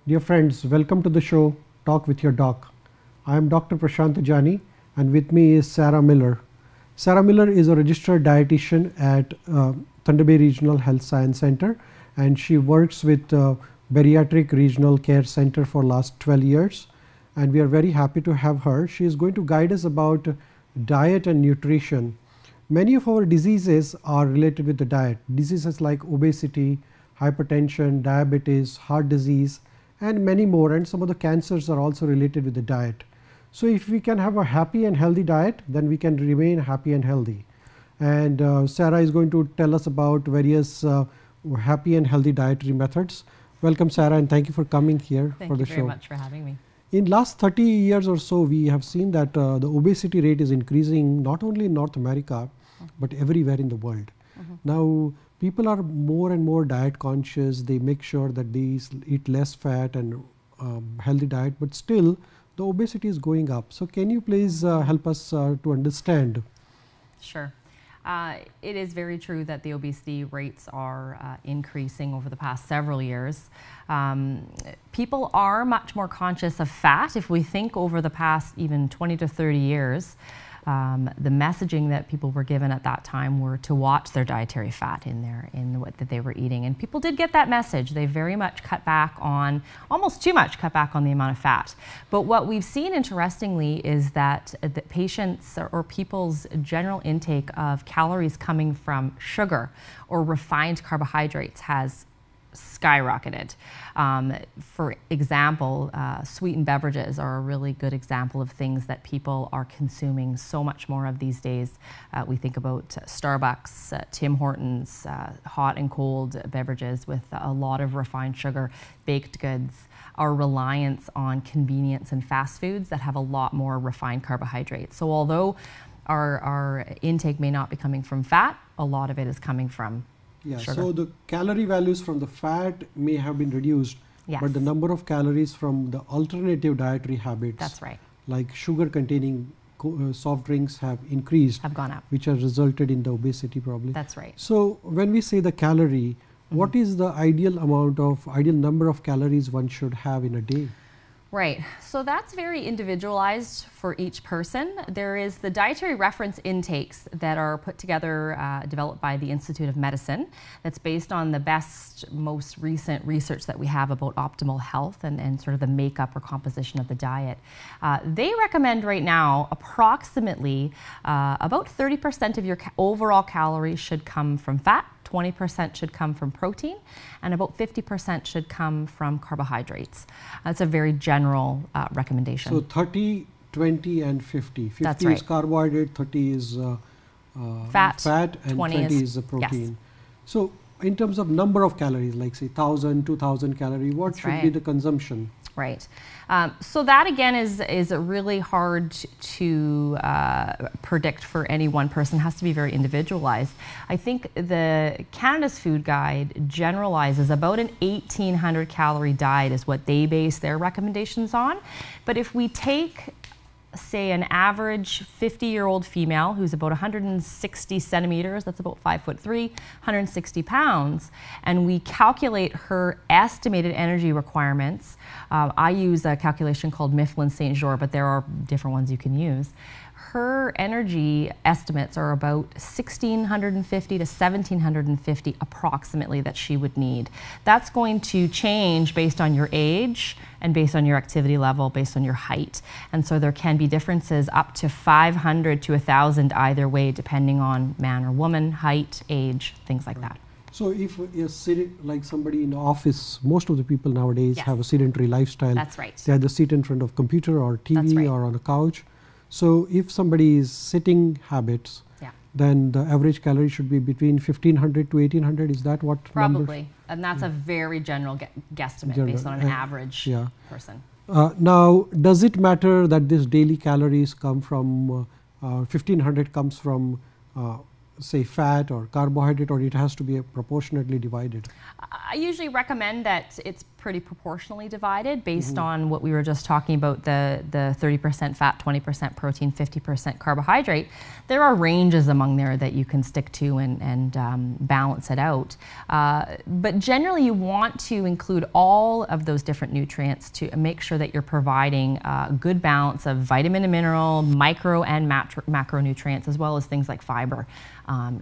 Dear friends, welcome to the show Talk with Your Doc. I am Dr. Prashant Tajani and with me is Sarah Miller. Sarah Miller is a registered dietitian at Thunder Bay Regional Health Science Center, and she works with Bariatric Regional Care Center for last 12 years, and we are very happy to have her. She is going to guide us about diet and nutrition. Many of our diseases are related with the diet. Diseases like obesity, hypertension, diabetes, heart disease, and many more, and some of the cancers are also related with the diet. So if we can have a happy and healthy diet, then we can remain happy and healthy. And Sarah is going to tell us about various happy and healthy dietary methods. Welcome, Sarah, and thank you for coming here for the show. Thank you very much for having me. In last 30 years or so, we have seen that the obesity rate is increasing not only in North America, but everywhere in the world. Now, people are more and more diet conscious. They make sure that they eat less fat and healthy diet, but still the obesity is going up. So can you please help us to understand? Sure. It is very true that the obesity rates are increasing over the past several years. People are much more conscious of fat. If we think over the past even 20 to 30 years, the messaging that people were given at that time were to watch their dietary fat in what that they were eating, and people did get that message. They very much cut back on, almost too much cut back on the amount of fat. But what we've seen, interestingly, is that the patients or people's general intake of calories coming from sugar or refined carbohydrates has skyrocketed. For example, sweetened beverages are a really good example of things that people are consuming so much more of these days. We think about Starbucks, Tim Hortons, hot and cold beverages with a lot of refined sugar, baked goods, our reliance on convenience and fast foods that have a lot more refined carbohydrates. So although our intake may not be coming from fat, a lot of it is coming from sugar. So the calorie values from the fat may have been reduced, but the number of calories from the alternative dietary habits, that's right, like sugar containing soft drinks have increased, have gone up, which has resulted in the obesity probably. That's right. So when we say the calorie, what is the ideal number of calories one should have in a day? Right. So that's very individualized for each person. There is the dietary reference intakes that are put together, developed by the Institute of Medicine, that's based on the best, most recent research that we have about optimal health and sort of the makeup or composition of the diet. They recommend right now approximately about 30% of your overall calories should come from fat, 20% should come from protein, and about 50% should come from carbohydrates. That's a very general recommendation. So 30, 20 and 50. 50 That's is right. carbohydrate, 30 is fat and 20 is the protein. Yes. So in terms of number of calories, like say 1,000, 2,000 calories, what That's should right. be the consumption? Right. So that again is really hard to predict for any one person. It has to be very individualized. I think the Canada's Food Guide generalizes about an 1,800 calorie diet is what they base their recommendations on. But if we take, say, an average 50-year-old female who's about 160 centimeters, that's about 5'3", 160 pounds, and we calculate her estimated energy requirements. I use a calculation called Mifflin St. Jean, but there are different ones you can use. Her energy estimates are about 1,650 to 1,750 approximately that she would need. That's going to change based on your age and based on your activity level, based on your height. And so there can be differences up to 500 to 1,000 either way, depending on man or woman, height, age, things like that. So if like somebody in the office, most of the people nowadays have a sedentary lifestyle. That's right. They either sit in front of computer or TV or on a couch. So if somebody is sitting habits, then the average calorie should be between 1,500 to 1,800. Is that what? Probably. Numbers? And that's a very general guesstimate based on an average person. Now, does it matter that this daily calories come from 1,500 comes from say fat or carbohydrate, or it has to be proportionately divided? I usually recommend that it's pretty proportionally divided based on what we were just talking about, the 30% fat, 20% protein, 50% carbohydrate. There are ranges among there that you can stick to and balance it out. But generally you want to include all of those different nutrients to make sure that you're providing a good balance of vitamin and mineral, micro and macronutrients, as well as things like fiber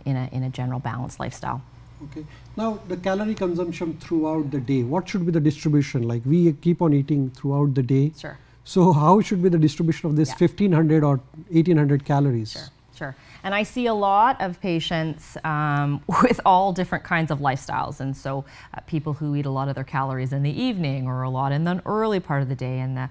in a general balanced lifestyle. Okay. Now, the calorie consumption throughout the day, what should be the distribution? Like, we keep on eating throughout the day. Sure. So how should be the distribution of this 1500 or 1800 calories? Sure. Sure. And I see a lot of patients with all different kinds of lifestyles. And so people who eat a lot of their calories in the evening or a lot in the early part of the day, and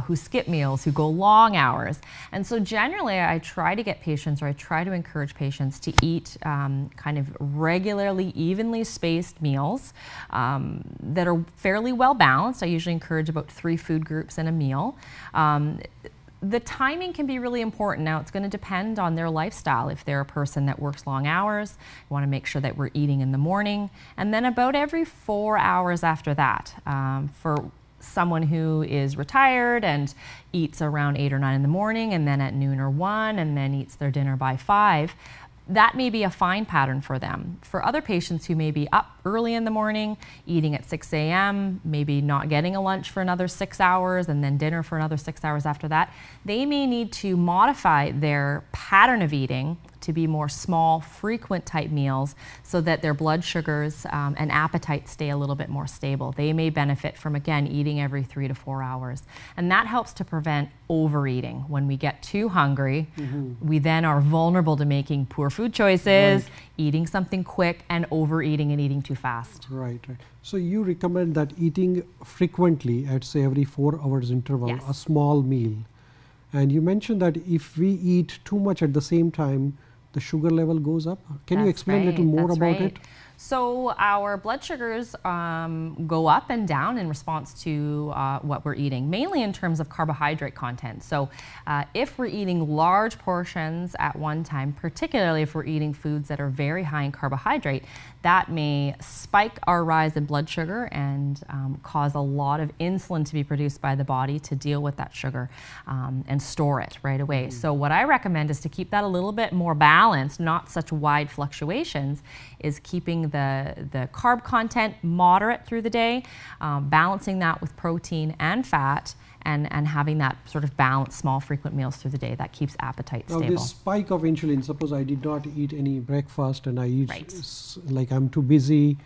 who skip meals, who go long hours. And so generally I try to get patients, or I try to encourage patients to eat kind of regularly, evenly spaced meals that are fairly well balanced. I usually encourage about 3 food groups in a meal. The timing can be really important. Now, it's going to depend on their lifestyle. If they're a person that works long hours, we want to make sure that we're eating in the morning, and then about every 4 hours after that. For someone who is retired and eats around 8 or 9 in the morning, and then at noon or 1, and then eats their dinner by 5, that may be a fine pattern for them. For other patients who may be up early in the morning, eating at 6 a.m., maybe not getting a lunch for another 6 hours, and then dinner for another 6 hours after that, they may need to modify their pattern of eating to be more small, frequent type meals so that their blood sugars and appetite stay a little bit more stable. They may benefit from, again, eating every 3 to 4 hours. And that helps to prevent overeating. When we get too hungry, we then are vulnerable to making poor food choices, eating something quick, and overeating and eating too fast. Right, right. So you recommend that eating frequently at, say, every 4 hours interval, Yes. a small meal. And you mentioned that if we eat too much at the same time, the sugar level goes up. Can you explain a little more about it? So our blood sugars go up and down in response to what we're eating, mainly in terms of carbohydrate content. So if we're eating large portions at one time, particularly if we're eating foods that are very high in carbohydrate, that may spike our rise in blood sugar and cause a lot of insulin to be produced by the body to deal with that sugar and store it right away. So what I recommend is to keep that a little bit more balanced, not such wide fluctuations, is keeping the carb content moderate through the day, balancing that with protein and fat, and having that sort of balanced, small, frequent meals through the day. That keeps appetite stable. Now, this spike of insulin, suppose I did not eat any breakfast and I eat, like I'm too busy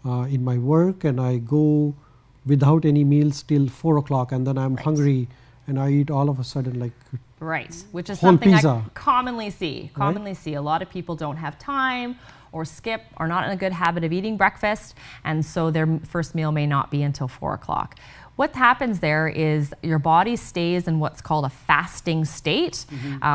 in my work, and I go without any meals till 4 o'clock, and then I'm hungry and I eat all of a sudden like which is whole something pizza. I commonly see. A lot of people don't have time or skip, are not in a good habit of eating breakfast, and so their first meal may not be until 4 o'clock. What happens there is your body stays in what's called a fasting state,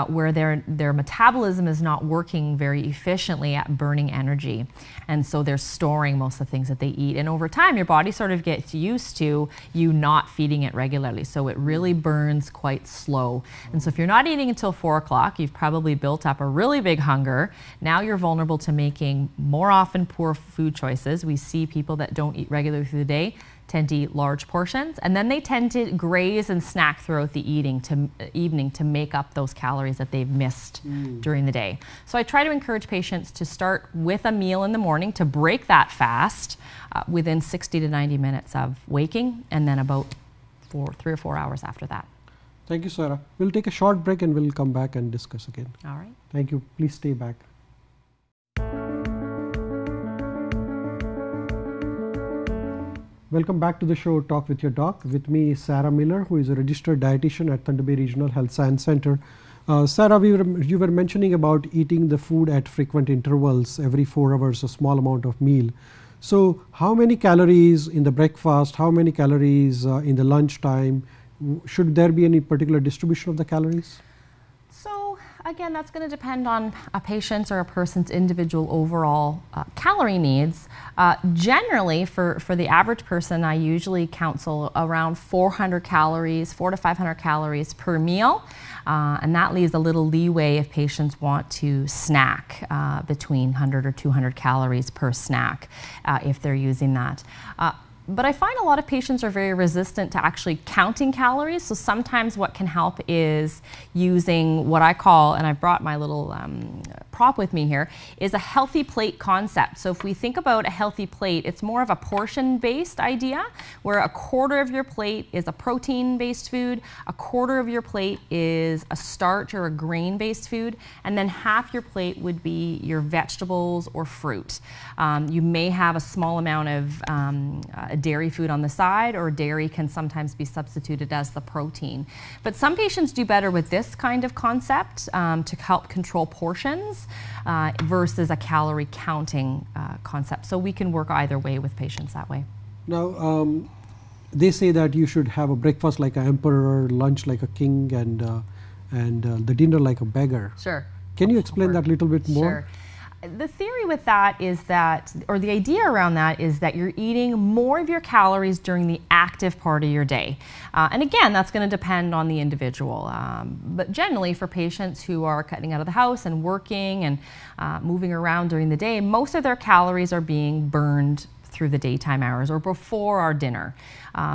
where their metabolism is not working very efficiently at burning energy. And so they're storing most of the things that they eat. And over time, your body sort of gets used to you not feeding it regularly. So it really burns quite slow. And so if you're not eating until 4 o'clock, you've probably built up a really big hunger. Now you're vulnerable to making more often poor food choices. We see people that don't eat regularly through the day tend to eat large portions, and then they tend to graze and snack throughout the evening to make up those calories that they've missed during the day. So I try to encourage patients to start with a meal in the morning to break that fast within 60 to 90 minutes of waking, and then about 3 or 4 hours after that. Thank you, Sarah. We'll take a short break and we'll come back and discuss again. All right. Thank you. Please stay back. Welcome back to the show, Talk with Your Doc. With me is Sarah Miller, who is a registered dietitian at Thunder Bay Regional Health Science Center. Sarah, you were mentioning about eating the food at frequent intervals, every 4 hours, a small amount of meal. So how many calories in the breakfast, how many calories in the lunch time? Should there be any particular distribution of the calories? So again, that's going to depend on a patient's or a person's individual overall calorie needs. Generally, for the average person, I usually counsel around 400 calories, 400 to 500 calories per meal. And that leaves a little leeway if patients want to snack between 100 or 200 calories per snack if they're using that. But I find a lot of patients are very resistant to actually counting calories. So sometimes what can help is using what I call, and I brought my little prop with me here, is a healthy plate concept. So if we think about a healthy plate, it's more of a portion-based idea where a quarter of your plate is a protein-based food, a quarter of your plate is a starch or a grain-based food, and then half your plate would be your vegetables or fruit. You may have a small amount of dairy food on the side, or dairy can sometimes be substituted as the protein. But some patients do better with this kind of concept to help control portions versus a calorie counting concept. So we can work either way with patients that way. Now, they say that you should have a breakfast like an emperor, lunch like a king, and the dinner like a beggar. Sure. Can you explain that a little bit more? Sure. The theory with that is that, or the idea around that is that you're eating more of your calories during the active part of your day. And again, that's going to depend on the individual. But generally for patients who are getting out of the house and working and moving around during the day, most of their calories are being burned through the daytime hours or before our dinner.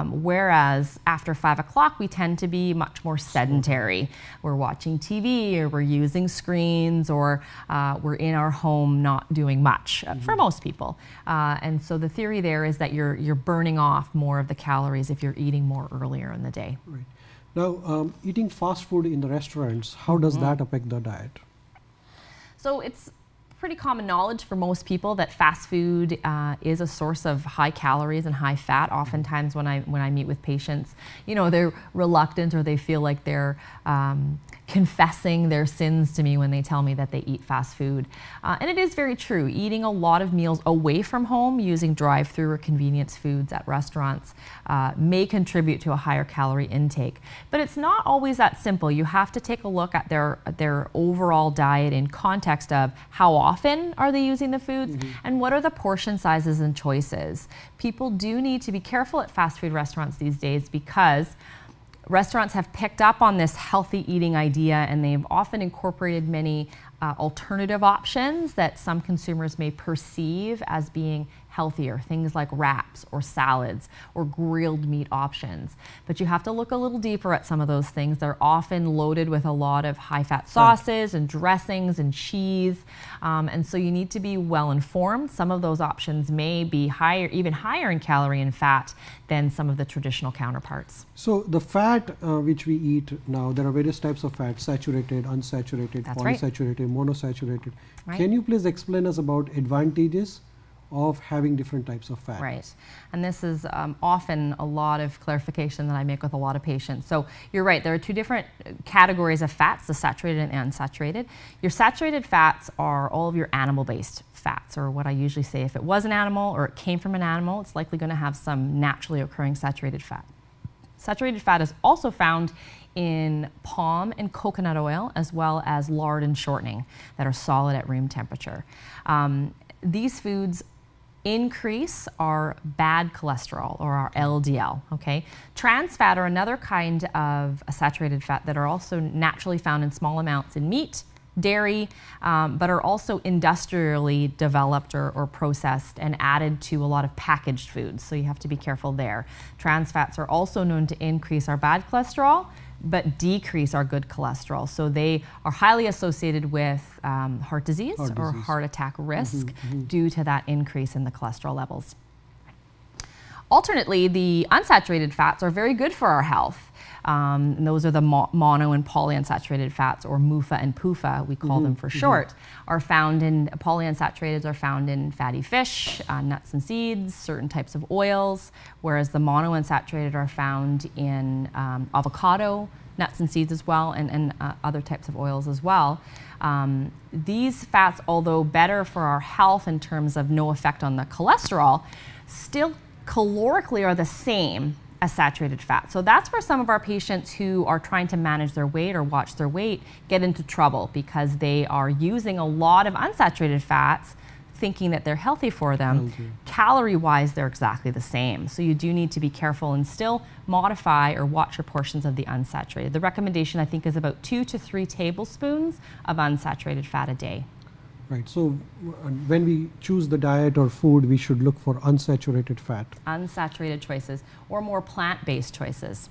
Whereas after 5 o'clock, we tend to be much more sedentary. We're watching TV, or we're using screens, or we're in our home not doing much for most people. And so the theory there is that you're burning off more of the calories if you're eating more earlier in the day. Right. Now, eating fast food in the restaurants, how does that affect the diet? So it's pretty common knowledge for most people that fast food is a source of high calories and high fat. Oftentimes when I meet with patients, you know, they're reluctant or they feel like they're confessing their sins to me when they tell me that they eat fast food. And it is very true. Eating a lot of meals away from home using drive-through or convenience foods at restaurants may contribute to a higher calorie intake. But it's not always that simple. You have to take a look at their overall diet in context of how often are they using the foods and what are the portion sizes and choices. People do need to be careful at fast food restaurants these days because restaurants have picked up on this healthy eating idea, and they've often incorporated many alternative options that some consumers may perceive as being healthier, things like wraps or salads or grilled meat options. But you have to look a little deeper at some of those things. They're often loaded with a lot of high-fat sauces and dressings and cheese, and so you need to be well informed. Some of those options may be higher, even higher in calorie and fat than some of the traditional counterparts. So the fat which we eat now, there are various types of fat: saturated, unsaturated, polysaturated, monosaturated. Right. Can you please explain us about advantages of having different types of fat? Right, and this is often a lot of clarification that I make with a lot of patients. So you're right, there are two different categories of fats, the saturated and unsaturated. Your saturated fats are all of your animal-based fats, or what I usually say, if it was an animal or it came from an animal, it's likely going to have some naturally occurring saturated fat. Saturated fat is also found in palm and coconut oil, as well as lard and shortening that are solid at room temperature. These foods increase our bad cholesterol, or our LDL, okay? Trans fat are another kind of a saturated fat that are also naturally found in small amounts in meat, dairy, but are also industrially developed or processed and added to a lot of packaged foods, so you have to be careful there. Trans fats are also known to increase our bad cholesterol, but decrease our good cholesterol. So they are highly associated with heart disease or heart attack risk due to that increase in the cholesterol levels. Alternately, the unsaturated fats are very good for our health. And those are the mono and polyunsaturated fats, or MUFA and PUFA, we call them for short, are found in, polyunsaturated are found in fatty fish, nuts and seeds, certain types of oils, whereas the monounsaturated are found in avocado, nuts and seeds as well, and other types of oils as well. These fats, although better for our health in terms of no effect on the cholesterol, still calorically are the same as saturated fat. So that's where some of our patients who are trying to manage their weight or watch their weight get into trouble, because they are using a lot of unsaturated fats thinking that they're healthy for them, calorie-wise, they're exactly the same. So you do need to be careful and still modify or watch your portions of the unsaturated. The recommendation, I think, is about 2 to 3 tablespoons of unsaturated fat a day. Right. So when we choose the diet or food, we should look for unsaturated fat. Unsaturated choices or more plant-based choices.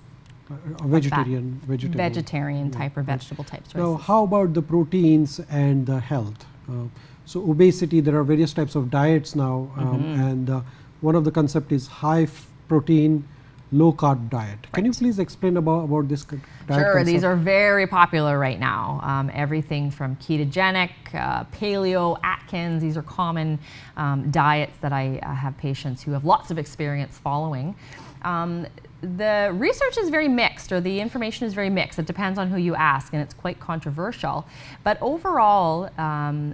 Vegetarian type or vegetable type choices. Now, how about the proteins and the health? So obesity, there are various types of diets now, and one of the concept is high protein, low carb diet. Can you please explain about this diet concept? These are very popular right now. Everything from ketogenic, paleo, Atkins, these are common diets that I have patients who have lots of experience following. The research is very mixed, or the information is very mixed. It depends on who you ask, and it's quite controversial. But overall,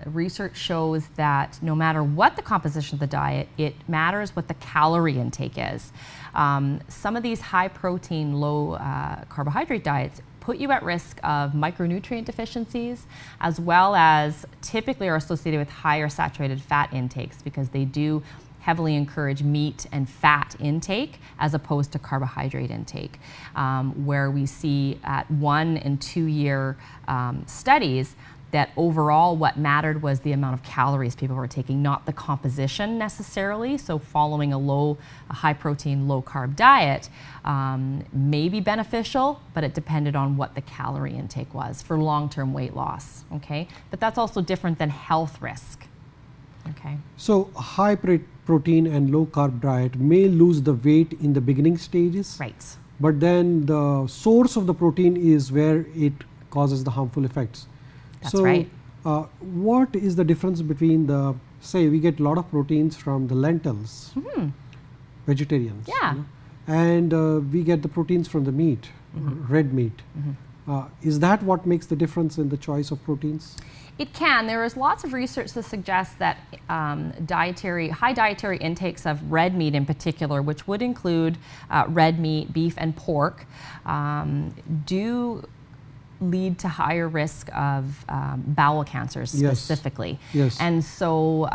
research shows that no matter what the composition of the diet, it matters what the calorie intake is. Some of these high protein, low carbohydrate diets put you at risk of micronutrient deficiencies, as well as typically are associated with higher saturated fat intakes, because they do heavily encourage meat and fat intake as opposed to carbohydrate intake, where we see at 1 and 2 year studies that overall what mattered was the amount of calories people were taking, not the composition necessarily. So following a high protein, low carb diet may be beneficial, but it depended on what the calorie intake was for long-term weight loss, okay? But that's also different than health risk, okay? So high protein and low carb diet may lose the weight in the beginning stages. Right. But then the source of the protein is where it causes the harmful effects. That's right. What is the difference between say we get a lot of proteins from the lentils, vegetarians, yeah, and we get the proteins from the meat, red meat. Is that what makes the difference in the choice of proteins? It can. There is lots of research that suggests that high dietary intakes of red meat in particular, which would include red meat, beef, and pork, do lead to higher risk of bowel cancers specifically. Yes. And so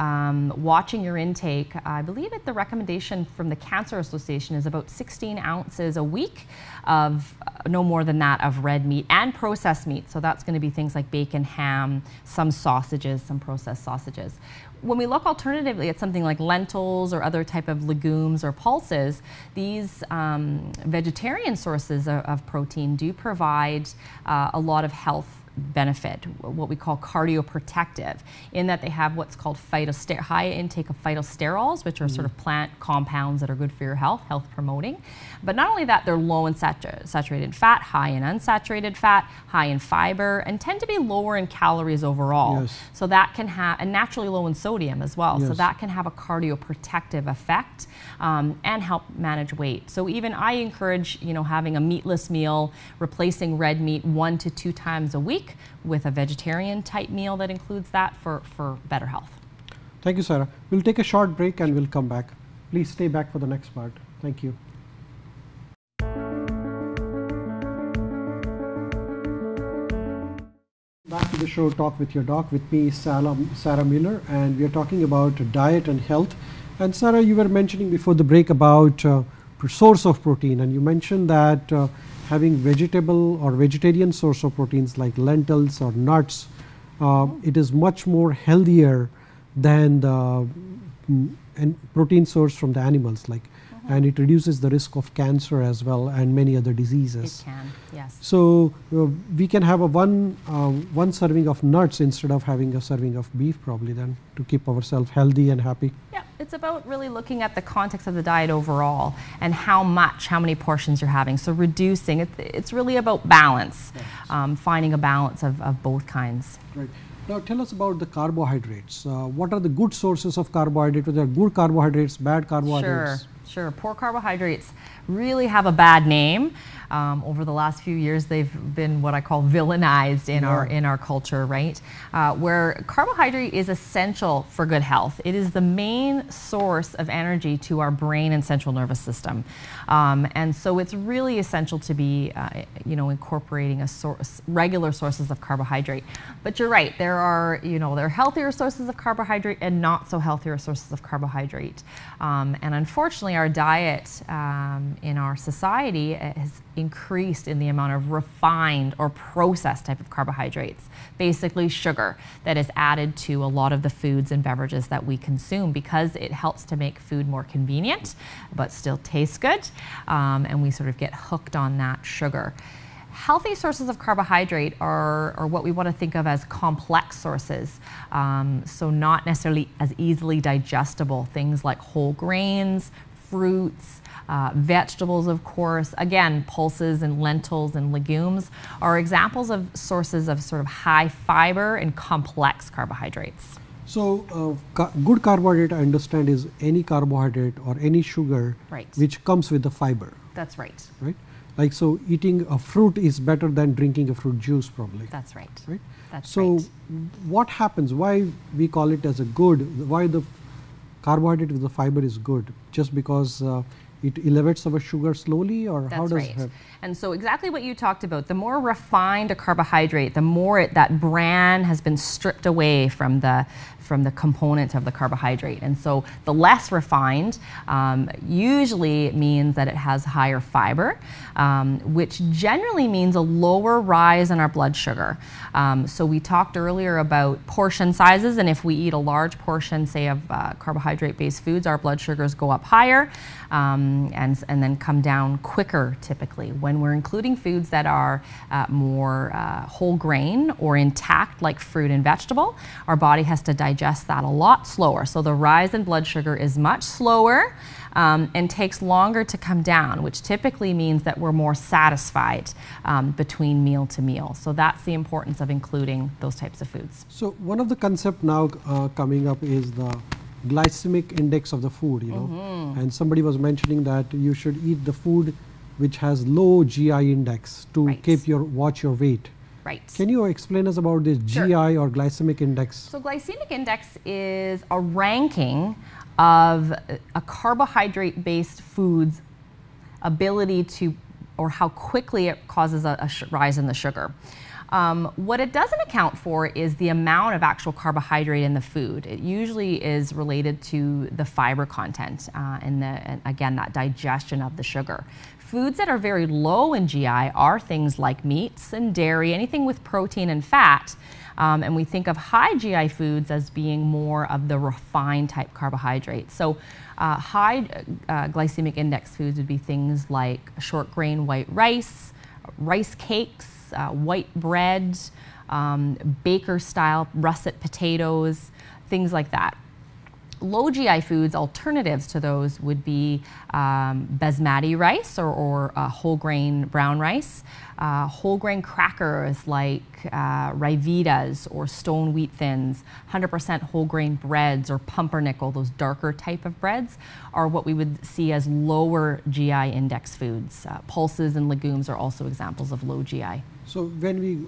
watching your intake, I believe the recommendation from the Cancer Association is about 16 ounces a week of no more than that of red meat and processed meat. So that's going to be things like bacon, ham, some sausages, some processed sausages. When we look alternatively at something like lentils or other type of legumes or pulses, these vegetarian sources of protein do provide a lot of health benefit, what we call cardioprotective, in that they have what's called high intake of phytosterols, which are sort of plant compounds that are good for your health, health promoting. But not only that, they're low in saturated fat, high in unsaturated fat, high in fiber, and tend to be lower in calories overall. Yes. So that can have, and naturally low in sodium as well. Yes. So that can have a cardioprotective effect and help manage weight. So even I encourage, having a meatless meal, replacing red meat 1 to 2 times a week with a vegetarian type meal that includes that for better health. Thank you, Sarah. We'll take a short break and we'll come back. Please stay back for the next part. Thank you. Back to the show, Talk with Your Doc. With me is Sarah Miller, and we are talking about diet and health. And Sarah, you were mentioning before the break about source of protein, and you mentioned that having vegetable or vegetarian source of proteins like lentils or nuts, it is much more healthier than the protein source from the animals, and it reduces the risk of cancer as well and many other diseases. It can, yes. So we can have one serving of nuts instead of having a serving of beef probably then, to keep ourselves healthy and happy. Yeah, it's about really looking at the context of the diet overall and how many portions you're having. So reducing, it's really about balance, finding a balance of both kinds. Right. Now tell us about the carbohydrates. What are the good sources of carbohydrates? Are there good carbohydrates, bad carbohydrates? Sure. Poor carbohydrates really have a bad name. Over the last few years, they've been what I call villainized in our culture, right? Where carbohydrate is essential for good health. It is the main source of energy to our brain and central nervous system. And so it's really essential to be, incorporating regular sources of carbohydrate. But you're right, there are healthier sources of carbohydrate and not so healthier sources of carbohydrate. And unfortunately, our diet in our society has increased in the amount of refined or processed type of carbohydrates, basically sugar that is added to a lot of the foods and beverages that we consume because it helps to make food more convenient but still tastes good, and we sort of get hooked on that sugar. Healthy sources of carbohydrate are what we want to think of as complex sources, so not necessarily as easily digestible. Things like whole grains, fruits, vegetables, of course. Again, pulses and lentils and legumes are examples of sources of sort of high fiber and complex carbohydrates. So good carbohydrate, I understand, is any carbohydrate or any sugar which comes with the fiber. That's right. Right? Like, so eating a fruit is better than drinking a fruit juice probably. That's right. Right? That's so right. What happens? Why we call it as a good? Why the carbohydrate with the fiber is good? Just because it elevates our sugar slowly, or how does it? And so exactly what you talked about, the more refined a carbohydrate, the more that bran has been stripped away from the component of the carbohydrate. And so the less refined usually means that it has higher fiber, which generally means a lower rise in our blood sugar. So we talked earlier about portion sizes, and if we eat a large portion, say, of carbohydrate-based foods, our blood sugars go up higher and then come down quicker typically. When we're including foods that are more whole grain or intact, like fruit and vegetable, our body has to digest that a lot slower. So the rise in blood sugar is much slower and takes longer to come down, which typically means that we're more satisfied between meal to meal. So that's the importance of including those types of foods. So one of the concepts now coming up is the glycemic index of the food, and somebody was mentioning that you should eat the food which has low GI index to watch your weight. Right. Can you explain us about this GI or glycemic index? So glycemic index is a ranking of a carbohydrate-based food's ability to, or how quickly it causes a rise in the sugar. What it doesn't account for is the amount of actual carbohydrate in the food. It usually is related to the fiber content and again, that digestion of the sugar. Foods that are very low in GI are things like meats and dairy, anything with protein and fat. And we think of high GI foods as being more of the refined type carbohydrates. So high glycemic index foods would be things like short grain white rice, rice cakes, white bread, baker style russet potatoes, things like that. Low GI foods, alternatives to those would be basmati rice or whole grain brown rice, whole grain crackers like Ryvitas or stone wheat thins, 100% whole grain breads or pumpernickel, those darker type of breads, are what we would see as lower GI index foods. Pulses and legumes are also examples of low GI. So when we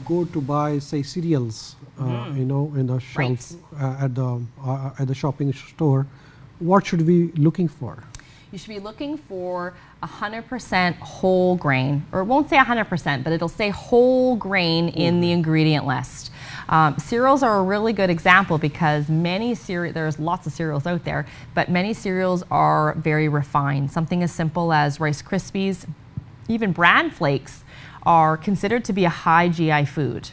go to buy, say, cereals, in the shelf at the shopping store, what should we be looking for? You should be looking for 100% whole grain, or it won't say 100%, but it'll say whole grain in the ingredient list. Cereals are a really good example because there's lots of cereals out there, but many cereals are very refined. Something as simple as Rice Krispies, even bran flakes, are considered to be a high GI food.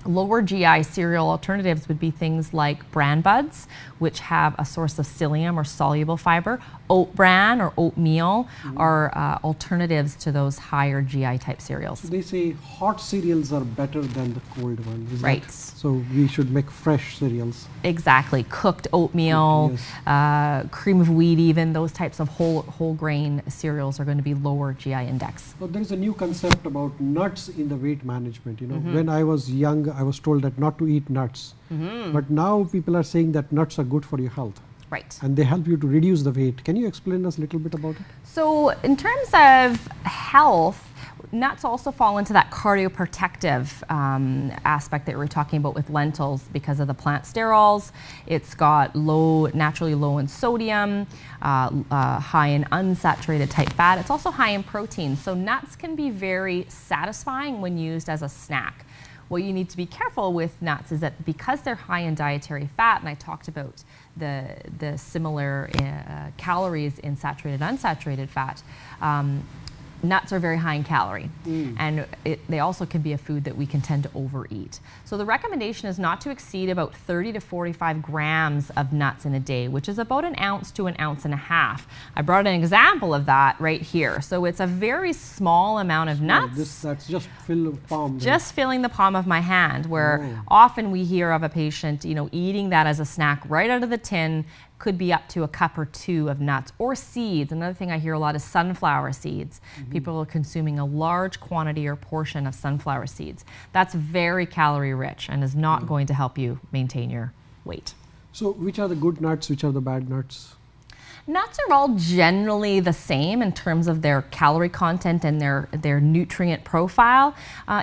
Lower GI cereal alternatives would be things like bran buds, which have a source of psyllium or soluble fiber. Oat bran or oatmeal are alternatives to those higher GI type cereals. So they say hot cereals are better than the cold ones. Is right. That, so we should make fresh cereals. Exactly. Cooked oatmeal, cream of wheat, even those types of whole grain cereals are going to be lower GI index. So there is a new concept about nuts in the weight management. When I was young, I was told that not to eat nuts. But now people are saying that nuts are good for your health. Right. And they help you to reduce the weight. Can you explain us a little bit about it? So in terms of health, nuts also fall into that cardioprotective aspect that we were talking about with lentils because of the plant sterols. It's got naturally low in sodium, high in unsaturated type fat. It's also high in protein. So nuts can be very satisfying when used as a snack. What you need to be careful with nuts is that because they're high in dietary fat, and I talked about the similar calories in saturated and unsaturated fat, nuts are very high in calorie, and they also can be a food that we can tend to overeat. So the recommendation is not to exceed about 30 to 45 grams of nuts in a day, which is about 1 ounce to 1.5 ounces. I brought an example of that right here. So it's a very small amount of nuts. That's just fill the palm. Just filling the palm of my hand, where often we hear of a patient, eating that as a snack right out of the tin. Could be up to a cup or 2 of nuts or seeds. Another thing I hear a lot is sunflower seeds. People are consuming a large quantity or portion of sunflower seeds. That's very calorie rich and is not going to help you maintain your weight. So which are the good nuts, which are the bad nuts? Nuts are all generally the same in terms of their calorie content and their nutrient profile,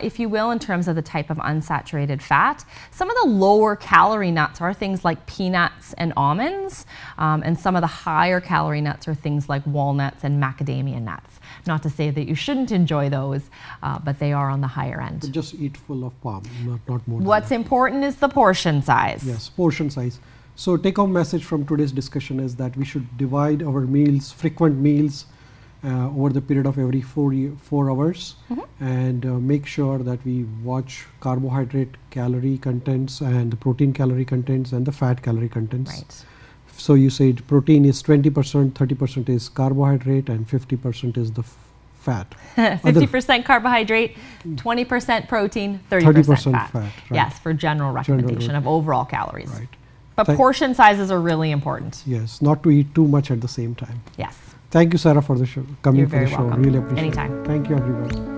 if you will, in terms of the type of unsaturated fat. Some of the lower calorie nuts are things like peanuts and almonds, and some of the higher calorie nuts are things like walnuts and macadamia nuts. Not to say that you shouldn't enjoy those, but they are on the higher end. But just eat full of palm, not more. What's important is the portion size. Yes, portion size. So take-home message from today's discussion is that we should divide our meals, frequent meals, over the period of every 4 hours, and make sure that we watch carbohydrate calorie contents and the protein calorie contents and the fat calorie contents. Right. So you said protein is 20%, 30% is carbohydrate, and 50% is the fat. 50% carbohydrate, 20% protein, 30% fat. Right. Yes, for general recommendation of overall calories. Right. But portion sizes are really important. Yes, not to eat too much at the same time. Yes. Thank you, Sarah, for the show. Coming You're for the very show. welcome. Really appreciate Anytime. it. Thank you, everyone.